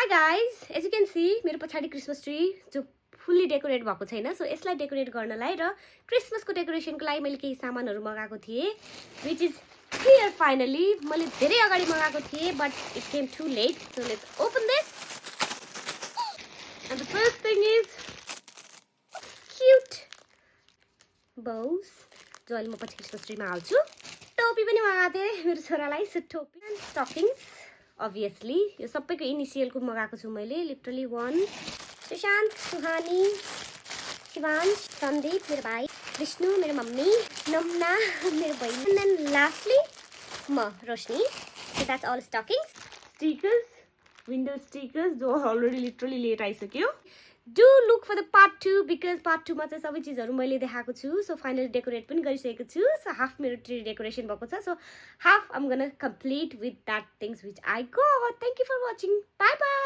Hi guys, as you can see मेरो पछाडी Christmas tree जो फुल्ली डेकोरेट भएको छैन सो यसलाई डेकोरेट गर्नलाई र क्रिसमसको डेकोरेसनको लागि मैले केही सामानहरु मगाएको थिए which is here finally मैले धेरै अगाडि मगाएको थिए but it came too late so let's open this and the first thing is cute bows जो अहिले म पछि क्रिसमस ट्रीमा हाल्छु टोपी पनि मगाएको थिएँ मेरो छोरालाई सो टोपी and stockings obviously यो सबैको इनिशियलको मगाएको छु मैले लिटरली 1 सुशान्त सुहानी शिवांश सन्दीप मेरो भाइ विष्णु मेरो मम्मी नम्ना मेरो बहिनी and then lastly म रोशनी so that's all stockings stickers window stickers जो already literally late आइसक्यो do look for the part 2 because part 2 मा चाहिँ सबै चीजहरु मैले देखाएको छु so finally डेकोरेट पनि गरिसकेको छु so half मेरो ट्री डेकोरेसन भएको छ so half I'm gonna complete with that things which I got. Thank you for watching. Bye bye.